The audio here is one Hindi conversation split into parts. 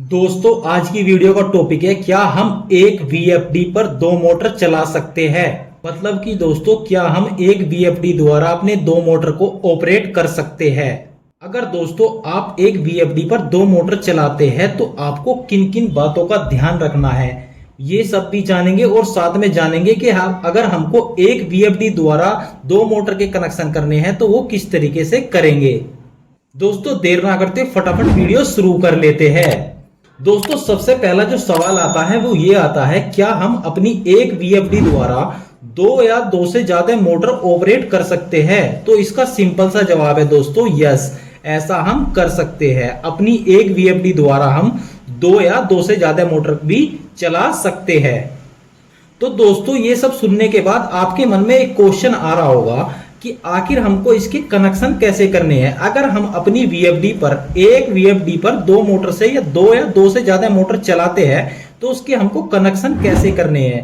दोस्तों आज की वीडियो का टॉपिक है क्या हम एक वीएफडी पर दो मोटर चला सकते हैं। मतलब कि दोस्तों क्या हम एक वीएफडी द्वारा अपने दो मोटर को ऑपरेट कर सकते हैं। अगर दोस्तों आप एक वीएफडी पर दो मोटर चलाते हैं तो आपको किन किन बातों का ध्यान रखना है ये सब भी जानेंगे और साथ में जानेंगे कि अगर हमको एक वीएफडी द्वारा दो मोटर के कनेक्शन करने हैं तो वो किस तरीके से करेंगे। दोस्तों देर ना करते फटाफट वीडियो शुरू कर लेते हैं। दोस्तों सबसे पहला जो सवाल आता है वो ये आता है क्या हम अपनी एक वीएफडी द्वारा दो या दो से ज्यादा मोटर ऑपरेट कर सकते हैं। तो इसका सिंपल सा जवाब है दोस्तों यस, ऐसा हम कर सकते हैं। अपनी एक वीएफडी द्वारा हम दो या दो से ज्यादा मोटर भी चला सकते हैं। तो दोस्तों ये सब सुनने के बाद आपके मन में एक क्वेश्चन आ रहा होगा कि आखिर हमको इसके कनेक्शन कैसे करने हैं। अगर हम अपनी वीएफडी पर एक वीएफडी पर दो मोटर से या दो से ज्यादा मोटर चलाते हैं तो उसके हमको कनेक्शन कैसे करने हैं।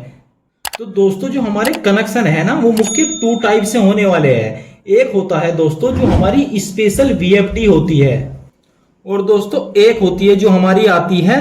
तो दोस्तों जो हमारे कनेक्शन है ना वो मुख्य टू टाइप से होने वाले हैं। एक होता है दोस्तों जो हमारी स्पेशल वीएफडी होती है और दोस्तों एक होती है जो हमारी आती है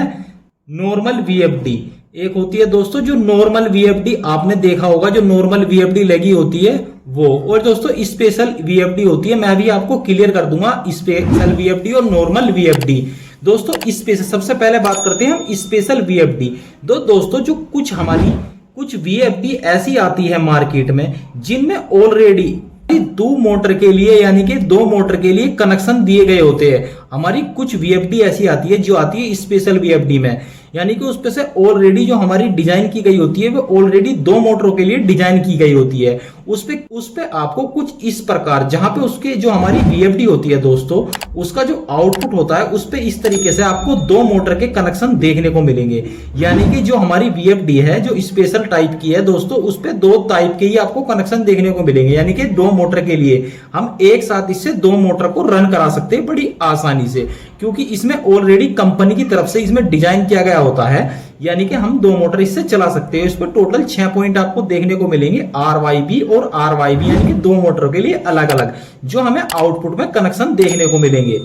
नॉर्मल वीएफडी। एक होती है दोस्तों जो नॉर्मल वीएफडी, आपने देखा होगा जो नॉर्मल वीएफडी लगी होती है वो, और दोस्तों स्पेशल वीएफडी होती है। मैं भी आपको क्लियर कर दूंगा स्पेशल वीएफडी और नॉर्मल वीएफडी। दोस्तों स्पेशल सबसे पहले बात करते हैं हम स्पेशल वीएफडी। दोस्तों जो कुछ वीएफडी ऐसी आती है मार्केट में जिनमें ऑलरेडी दो मोटर के लिए यानी कि दो मोटर के लिए कनेक्शन दिए गए होते हैं। हमारी कुछ वीएफडी ऐसी आती है जो आती है स्पेशल वीएफडी में, यानी कि उस पे से ऑलरेडी जो हमारी डिजाइन की गई होती है वो ऑलरेडी दो मोटरों के लिए डिजाइन की गई होती है। उस पे आपको कुछ इस प्रकार, जहां पे उसके जो हमारी वीएफडी होती है दोस्तों उसका जो आउटपुट होता है उस पे इस तरीके से आपको दो मोटर के कनेक्शन देखने को मिलेंगे। यानी कि जो हमारी वीएफडी है जो स्पेशल टाइप की है दोस्तों उस पे दो टाइप के ही आपको कनेक्शन देखने को मिलेंगे। यानी कि दो मोटर के लिए हम एक साथ इससे दो मोटर को रन करा सकते हैं बड़ी आसानी से, क्योंकि इसमें ऑलरेडी कंपनी की तरफ से इसमें डिजाइन किया गया होता है। यानी कि हम दो मोटर इससे चला सकते हैं। इस पर टोटल 6 पॉइंट आपको देखने को मिलेंगे RYB और RYB, यानी कि दो मोटरों के लिए अलग अलग जो हमें आउटपुट में कनेक्शन देखने को मिलेंगे।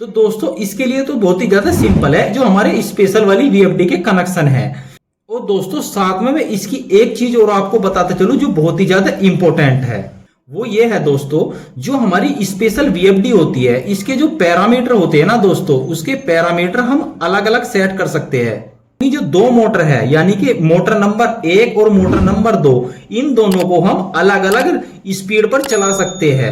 तो दोस्तों इसके लिए तो बहुत ही ज्यादा सिंपल है जो हमारे स्पेशल वाली वीएफडी के कनेक्शन है। और दोस्तों साथ में मैं इसकी एक चीज और आपको बताते चलूं जो बहुत ही ज्यादा इंपॉर्टेंट है, वो ये है दोस्तों जो हमारी स्पेशल वीएफडी होती है इसके जो पैरामीटर होते हैं ना दोस्तों उसके पैरामीटर हम अलग अलग सेट कर सकते हैं। जो दो मोटर है यानी कि मोटर नंबर 1 और मोटर नंबर 2 इन दोनों को हम अलग अलग स्पीड पर चला सकते हैं।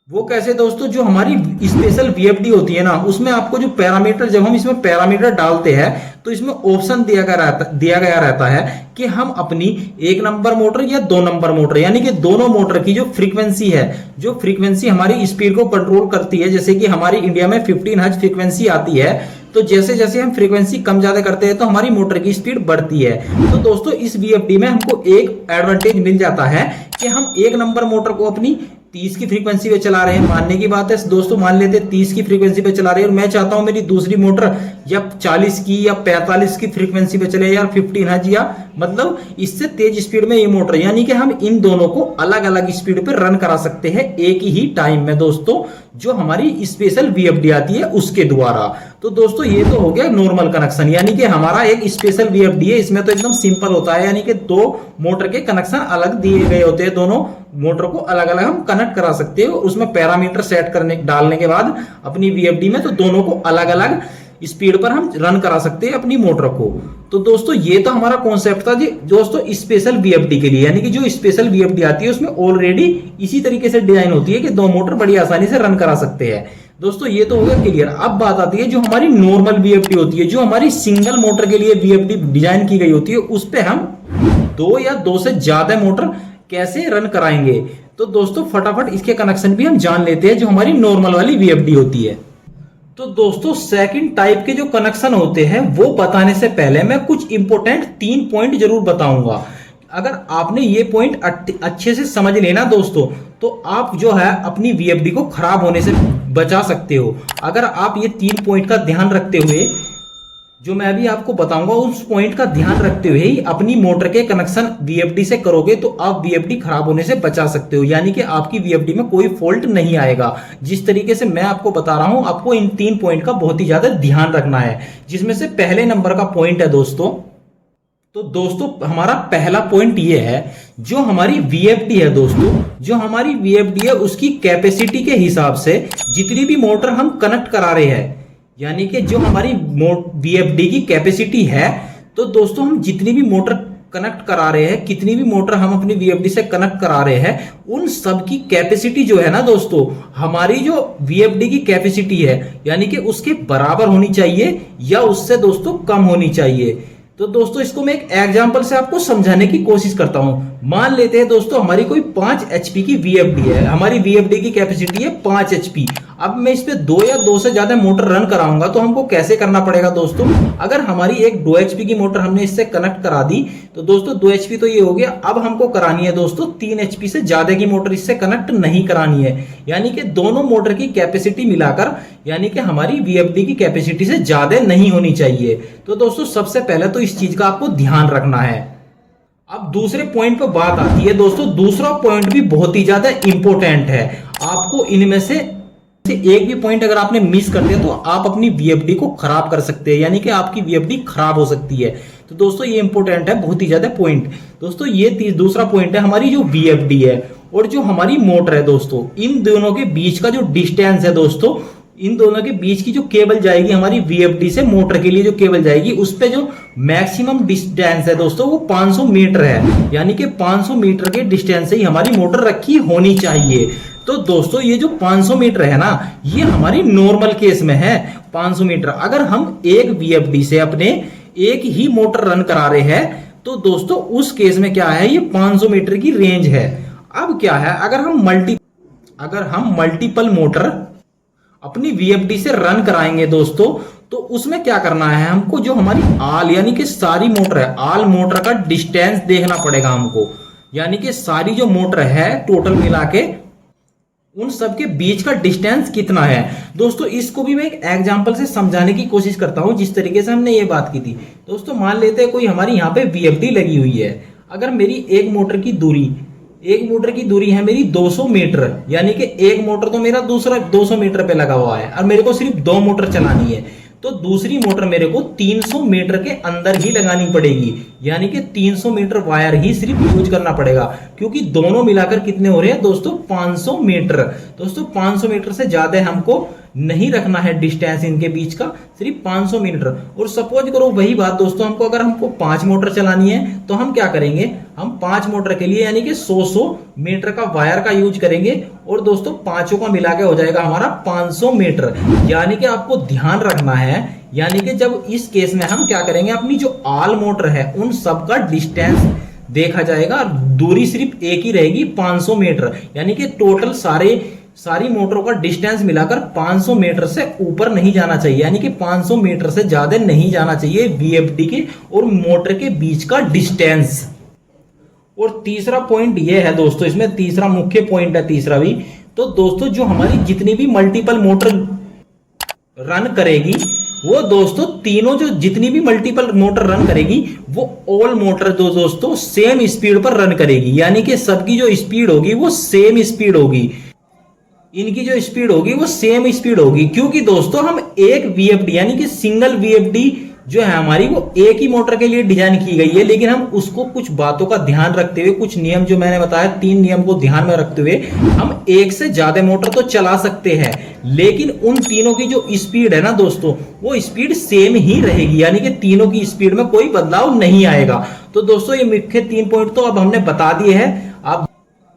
वो कैसे दोस्तों, जो हमारी स्पेशल वीएफडी होती है ना उसमें आपको जो पैरामीटर, जब हम इसमें पैरामीटर डालते हैं तो इसमें ऑप्शन दिया गया रहता है कि हम अपनी 1 नंबर मोटर या 2 नंबर मोटर यानी कि दोनों मोटर की जो फ्रीक्वेंसी है, जो फ्रीक्वेंसी हमारी स्पीड को कंट्रोल करती है, जैसे कि हमारी इंडिया में 15 हर्ट्ज फ्रीक्वेंसी आती है, तो जैसे जैसे हम फ्रीक्वेंसी कम ज्यादा करते हैं तो हमारी मोटर की स्पीड बढ़ती है। तो दोस्तों इस वीएफडी में हमको एक एडवांटेज मिल जाता है कि हम 1 नंबर मोटर को अपनी 30 की फ्रीक्वेंसी पे चला रहे हैं, मानने की बात है दोस्तों, मान लेते हैं 30 की फ्रीक्वेंसी पे चला रहे हैं और मैं चाहता हूं मेरी दूसरी मोटर या 40 की या 45 की फ्रीक्वेंसी पे चले या 15 हर्ट्ज या मतलब इससे तेज स्पीड में ये मोटर, यानी कि हम इन दोनों को अलग अलग स्पीड पे रन करा सकते हैं एक ही टाइम में दोस्तों, जो हमारी स्पेशल वीएफडी आती है उसके द्वारा। तो दोस्तों ये तो हो गया नॉर्मल कनेक्शन, यानी कि हमारा एक स्पेशल वीएफडी है, इसमें तो एकदम सिंपल होता है, यानी कि दो मोटर के कनेक्शन अलग दिए गए होते हैं, दोनों मोटर को अलग अलग हम कनेक्ट करा सकते हैं। उसमें पैरामीटर सेट डालने के बाद अपनी वीएफडी में तो दोनों को अलग अलग स्पीड पर हम रन करा सकते हैं अपनी मोटर को। तो दोस्तों ये तो हमारा कॉन्सेप्ट था जी दोस्तों स्पेशल वीएफडी के लिए, यानी कि जो स्पेशल वीएफडी आती है उसमें ऑलरेडी इसी तरीके से डिजाइन होती है कि दो मोटर बड़ी आसानी से रन करा सकते हैं। दोस्तों ये तो हो गया क्लियर। अब बात आती है जो हमारी नॉर्मल वीएफडी होती है, जो हमारी सिंगल मोटर के लिए वीएफडी डिजाइन की गई होती है, उस पे हम दो या दो से ज्यादा मोटर कैसे रन कराएंगे। तो दोस्तों फटाफट इसके कनेक्शन भी हम जान लेते हैं जो हमारी नॉर्मल वाली वीएफडी होती है। तो दोस्तों सेकंड टाइप के जो कनेक्शन होते हैं वो बताने से पहले मैं कुछ इंपॉर्टेंट 3 पॉइंट जरूर बताऊंगा। अगर आपने ये पॉइंट अच्छे से समझ लेना दोस्तों तो आप जो है अपनी वीएफडी को खराब होने से बचा सकते हो। अगर आप ये 3 पॉइंट का ध्यान रखते हुए जो मैं अभी आपको बताऊंगा उस पॉइंट का ध्यान रखते हुए ही अपनी मोटर के कनेक्शन वीएफडी से करोगे तो आप वीएफडी खराब होने से बचा सकते हो, यानी कि आपकी वीएफडी में कोई फॉल्ट नहीं आएगा। जिस तरीके से मैं आपको बता रहा हूं, आपको इन 3 पॉइंट का बहुत ही ज्यादा ध्यान रखना है, जिसमें से पहले नंबर का पॉइंट है दोस्तों। तो दोस्तों हमारा पहला पॉइंट ये है, जो हमारी वीएफडी है दोस्तों, जो हमारी वीएफडी है उसकी कैपेसिटी के हिसाब से जितनी भी मोटर हम कनेक्ट करा रहे हैं, यानी कि जो हमारी वीएफडी की कैपेसिटी है, तो दोस्तों हम जितनी भी मोटर कनेक्ट करा रहे हैं, कितनी भी मोटर हम अपनी वीएफडी से कनेक्ट करा रहे हैं, उन सब की कैपेसिटी जो है ना दोस्तों, हमारी जो वीएफडी की कैपेसिटी है यानी कि उसके बराबर होनी चाहिए या उससे दोस्तों कम होनी चाहिए। तो दोस्तों इसको मैं एक एग्जांपल से आपको समझाने की कोशिश करता हूं। मान लेते हैं दोस्तों हमारी कोई 5 एचपी की वीएफडी है, हमारी वीएफडी की कैपेसिटी है 5 एचपी। अब मैं इस पे 2 या 2 से ज्यादा मोटर रन कराऊंगा तो हमको कैसे करना पड़ेगा दोस्तों, अगर हमारी एक 2 एचपी की मोटर हमने इससे कनेक्ट करा दी तो दोस्तों 2 एचपी तो ये हो गया। अब हमको करानी है दोस्तों 3 एचपी से ज्यादा की मोटर इससे कनेक्ट नहीं करानी है, यानी कि दोनों मोटर की कैपेसिटी मिलाकर यानी कि हमारी वीएफडी की कैपेसिटी से ज्यादा नहीं होनी चाहिए। तो दोस्तों सबसे पहले तो इस चीज का आपको ध्यान रखना है। अब दूसरे पॉइंट पर बात आती है दोस्तों, दूसरा पॉइंट भी बहुत ही ज्यादा इंपॉर्टेंट है। आपको इनमें से एक भी पॉइंट अगर आपने मिस कर दिया तो आप अपनी वीएफडी को खराब कर सकते हैं, यानी कि आपकी वीएफडी खराब हो सकती है। तो दोस्तों ये इंपॉर्टेंट है, बहुत ही ज्यादा पॉइंट। दोस्तों ये दूसरा पॉइंट है, हमारी जो वीएफडी है और जो हमारी मोटर है दोस्तों, इन दोनों के बीच का जो डिस्टेंस है दोस्तों, इन दोनों के बीच की जो केबल जाएगी हमारी वीएफडी से मोटर के लिए जो केबल जाएगी, उस पे जो मैक्सिमम डिस्टेंस है दोस्तों वो 500 मीटर है, यानी कि 500 मीटर के डिस्टेंस से ही हमारी मोटर रखी होनी चाहिए। तो दोस्तों ये जो 500 मीटर है ना, ये हमारी नॉर्मल केस में है 500 मीटर। अगर हम एक वीएफडी से अपने एक ही मोटर रन करा रहे हैं तो दोस्तों उस केस में क्या है, ये 500 मीटर की रेंज है। अब क्या है, अगर हम मल्टीपल मोटर अपनी वीएफडी से रन कराएंगे दोस्तों, तो उसमें क्या करना है, हमको जो हमारी आल यानी कि सारी मोटर है, आल मोटर का डिस्टेंस देखना पड़ेगा हमको, यानी कि सारी जो मोटर है टोटल मिला के उन सब के बीच का डिस्टेंस कितना है। दोस्तों इसको भी मैं एक एग्जांपल से समझाने की कोशिश करता हूं, जिस तरीके से हमने ये बात की थी। दोस्तों मान लेते हैं कोई हमारी यहाँ पे वीएफडी लगी हुई है, अगर मेरी एक मोटर की दूरी है मेरी 200 मीटर, यानी कि एक मोटर तो मेरा दूसरा 200 मीटर पे लगा हुआ है और मेरे को सिर्फ 2 मोटर चलानी है, तो दूसरी मोटर मेरे को 300 मीटर के अंदर ही लगानी पड़ेगी, यानी कि 300 मीटर वायर ही सिर्फ यूज करना पड़ेगा, क्योंकि दोनों मिलाकर कितने हो रहे हैं दोस्तों 500 मीटर। दोस्तों 500 मीटर से ज्यादा हमको नहीं रखना है डिस्टेंस इनके बीच का, सिर्फ 500 मीटर। और सपोज करो वही बात दोस्तों, अगर हमको 5 मोटर चलानी है तो हम क्या करेंगे, हम 5 मोटर के लिए यानी कि 100 मीटर का वायर का यूज करेंगे और दोस्तों पांचों का मिला के हो जाएगा हमारा 500 मीटर। यानी कि आपको ध्यान रखना है, यानी कि जब इस केस में हम क्या करेंगे, अपनी जो आल मोटर है उन सब का डिस्टेंस देखा जाएगा, दूरी सिर्फ एक ही रहेगी 500 मीटर, यानी कि टोटल सारी मोटरों का डिस्टेंस मिलाकर 500 मीटर से ऊपर नहीं जाना चाहिए, यानी कि 500 मीटर से ज्यादा नहीं जाना चाहिए वीएफडी के और मोटर के बीच का डिस्टेंस। और तीसरा पॉइंट ये है दोस्तों, इसमें तीसरा मुख्य पॉइंट है तीसरा भी। तो दोस्तों जो हमारी जितनी भी मल्टीपल मोटर रन करेगी वो दोस्तों तीनों जो जितनी भी मल्टीपल मोटर रन करेगी वो ऑल मोटर दोस्तों सेम स्पीड पर रन करेगी, यानी कि सबकी जो स्पीड होगी वो सेम स्पीड होगी, इनकी जो स्पीड होगी वो सेम स्पीड होगी। क्योंकि दोस्तों हम एक वीएफडी यानी कि सिंगल वीएफडी जो है हमारी वो एक ही मोटर के लिए डिजाइन की गई है, लेकिन हम उसको कुछ बातों का ध्यान रखते हुए, कुछ नियम जो मैंने बताया 3 नियम को ध्यान में रखते हुए हम एक से ज्यादा मोटर तो चला सकते हैं, लेकिन उन तीनों की जो स्पीड है ना दोस्तों वो स्पीड सेम ही रहेगी, यानी कि तीनों की स्पीड में कोई बदलाव नहीं आएगा। तो दोस्तों ये मुख्य 3 पॉइंट तो अब हमने बता दिए हैं। अब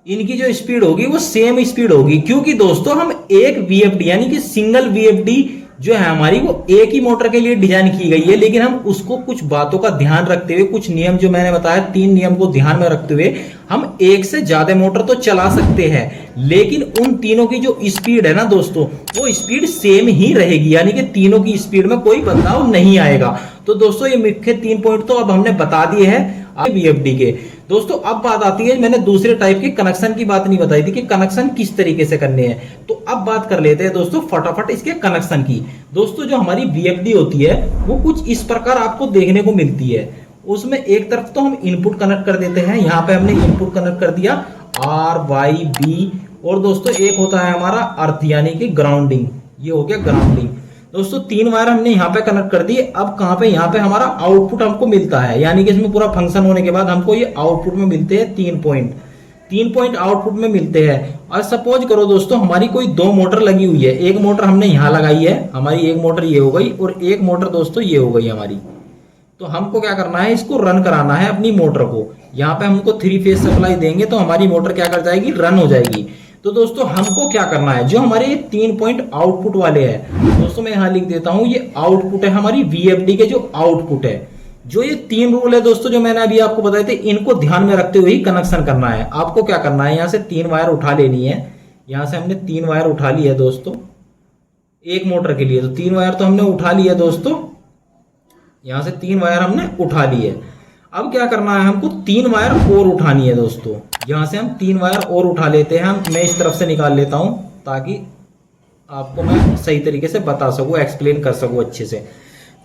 इनकी जो स्पीड होगी वो सेम स्पीड होगी, क्योंकि दोस्तों हम एक वीएफडी यानी कि सिंगल वीएफडी जो है हमारी वो एक ही मोटर के लिए डिजाइन की गई है, लेकिन हम उसको कुछ बातों का ध्यान रखते हुए, कुछ नियम जो मैंने बताया 3 नियम को ध्यान में रखते हुए हम एक से ज्यादा मोटर तो चला सकते हैं, लेकिन उन तीनों की जो स्पीड है ना दोस्तों वो स्पीड सेम ही रहेगी, यानी कि तीनों की स्पीड में कोई बदलाव नहीं आएगा। तो दोस्तों ये मुख्य 3 पॉइंट तो अब हमने बता दिए हैं। वीएफडी के। दोस्तों अब बात आती है, मैंने दूसरे टाइप के कनेक्शन की बात नहीं बताई थी कि कनेक्शन किस तरीके से करने हैं, तो अब बात कर लेते हैं दोस्तों फटाफट इसके कनेक्शन की। दोस्तों जो हमारी वीएफडी होती है वो कुछ इस प्रकार आपको देखने को मिलती है। उसमें एक तरफ तो हम इनपुट कनेक्ट कर देते हैं, यहाँ पे हमने इनपुट कनेक्ट कर दिया आर वाई बी, और दोस्तों एक होता है हमारा अर्थ यानी कि ग्राउंडिंग, ये हो गया ग्राउंडिंग। दोस्तों 3 वायर हमने यहाँ पे कनेक्ट कर दिए। अब कहाँ पे, यहाँ पे हमारा आउटपुट हमको मिलता है, यानी कि इसमें पूरा फंक्शन होने के बाद हमको ये आउटपुट में मिलते हैं 3 पॉइंट आउटपुट में मिलते हैं। और सपोज करो दोस्तों हमारी कोई 2 मोटर लगी हुई है, एक मोटर हमने यहाँ लगाई है, हमारी एक मोटर ये हो गई और एक मोटर दोस्तों ये हो गई हमारी। तो हमको क्या करना है, इसको रन कराना है अपनी मोटर को। यहाँ पे हमको 3 फेज सप्लाई देंगे तो हमारी मोटर क्या कर जाएगी, रन हो जाएगी। तो दोस्तों हमको क्या करना है, जो हमारे 3 पॉइंट आउटपुट वाले हैं, दोस्तों मैं यहाँ लिख देता हूं, ये आउटपुट है हमारी वीएफडी के जो आउटपुट है। जो ये 3 रूल है दोस्तों जो मैंने अभी आपको बताए थे, इनको ध्यान में रखते हुए ही कनेक्शन करना है। आपको क्या करना है, यहाँ से 3 वायर उठा लेनी है। यहाँ से हमने 3 वायर उठा ली है दोस्तों एक मोटर के लिए, तो 3 वायर तो हमने उठा लिया दोस्तों, यहाँ से 3 वायर हमने उठा ली है। अब क्या करना है, हमको 3 वायर और उठानी है दोस्तों। यहां से हम 3 वायर और उठा लेते हैं, मैं इस तरफ से निकाल लेता हूं ताकि आपको मैं सही तरीके से बता सकूं, एक्सप्लेन कर सकूं अच्छे से।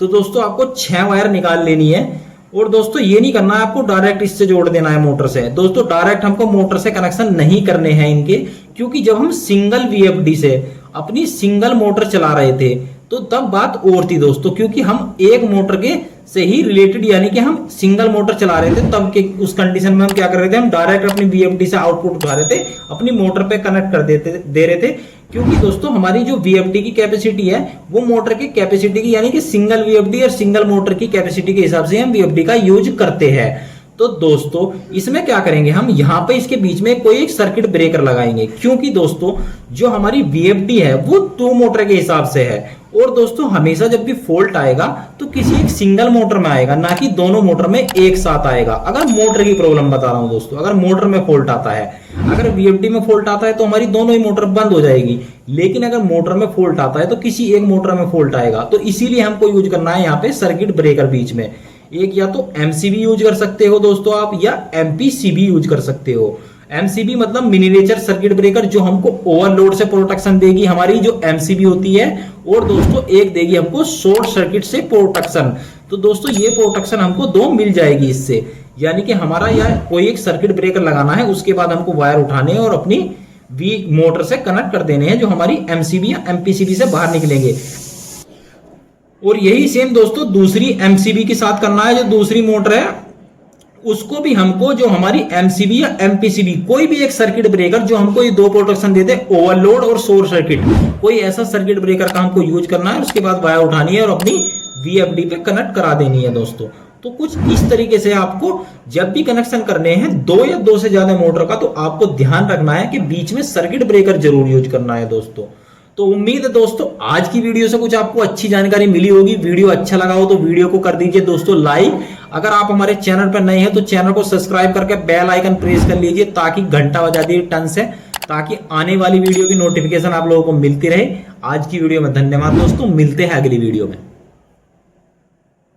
तो दोस्तों आपको 6 वायर निकाल लेनी है। और दोस्तों ये नहीं करना है आपको डायरेक्ट इससे जोड़ देना है मोटर से। दोस्तों डायरेक्ट हमको मोटर से कनेक्शन नहीं करने हैं इनके, क्योंकि जब हम सिंगल वीएफडी से अपनी सिंगल मोटर चला रहे थे तो तब बात और थी दोस्तों, क्योंकि हम एक मोटर के से ही रिलेटेड यानी कि हम सिंगल मोटर चला रहे थे, तब के उस कंडीशन में हम क्या कर रहे थे, हम डायरेक्ट अपनी वीएफडी से आउटपुट उठा रहे थे, अपनी मोटर पे कनेक्ट कर दे रहे थे। क्योंकि दोस्तों हमारी जो वीएफडी की कैपेसिटी है वो मोटर की कैपेसिटी की यानी कि सिंगल वीएफडी और सिंगल मोटर की कैपेसिटी के हिसाब से हम वीएफडी का यूज करते हैं। तो दोस्तों इसमें क्या करेंगे, हम यहाँ पे इसके बीच में कोई एक सर्किट ब्रेकर लगाएंगे, क्योंकि दोस्तों जो हमारी वीएफडी है वो 2 मोटर के हिसाब से है। और दोस्तों हमेशा जब भी फॉल्ट आएगा तो किसी एक सिंगल मोटर में आएगा, ना कि दोनों मोटर में एक साथ आएगा। अगर मोटर की प्रॉब्लम बता रहा हूं दोस्तों, अगर मोटर में फॉल्ट आता है, अगर वीएफडी में फॉल्ट आता है तो हमारी दोनों ही मोटर बंद हो जाएगी। लेकिन अगर मोटर में फॉल्ट आता है तो किसी एक मोटर में फॉल्ट आएगा। तो इसीलिए हमको यूज करना है यहाँ पे सर्किट ब्रेकर बीच में। एक या तो एमसीबी यूज कर सकते हो दोस्तों आप, या एमपीसीबी यूज कर सकते हो। एमसीबी मतलब मिनिएचर सर्किट ब्रेकर, जो हमको ओवरलोड से प्रोटेक्शन देगी हमारी जो एमसीबी होती है, और दोस्तों एक देगी हमको शॉर्ट सर्किट से प्रोटेक्शन। तो दोस्तों ये प्रोटेक्शन हमको 2 मिल जाएगी इससे, यानी कि हमारा यह कोई एक सर्किट ब्रेकर लगाना है, उसके बाद हमको वायर उठाने हैं और अपनी वी मोटर से कनेक्ट कर देने हैं, जो हमारी एमसीबी या एमपीसीबी से बाहर निकलेंगे। और यही सेम दोस्तों दूसरी एमसीबी के साथ करना है। जो दूसरी मोटर है उसको भी हमको, जो हमारी एमसीबी या एमपीसीबी, कोई भी एक सर्किट ब्रेकर जो हमको ये 2 प्रोटेक्शन देते हैं, ओवरलोड और शॉर्ट सर्किट, कोई ऐसा सर्किट ब्रेकर का हमको यूज करना है। उसके बाद वायर उठानी है और अपनी वीएफडी पे कनेक्ट करा देनी है दोस्तों। तो कुछ इस तरीके से आपको जब भी कनेक्शन करने हैं 2 या 2 से ज्यादा मोटर का, तो आपको ध्यान रखना है कि बीच में सर्किट ब्रेकर जरूर यूज करना है दोस्तों। तो उम्मीद है दोस्तों आज की वीडियो से कुछ आपको अच्छी जानकारी मिली होगी। वीडियो अच्छा लगा हो तो वीडियो को कर दीजिए दोस्तों लाइक। अगर आप हमारे चैनल पर नए हैं तो चैनल को सब्सक्राइब करके बेल आइकन प्रेस कर लीजिए, ताकि घंटा बजा दिए टन से, ताकि आने वाली वीडियो की नोटिफिकेशन आप लोगों को मिलती रहे। आज की वीडियो में धन्यवाद दोस्तों, मिलते हैं अगली वीडियो में।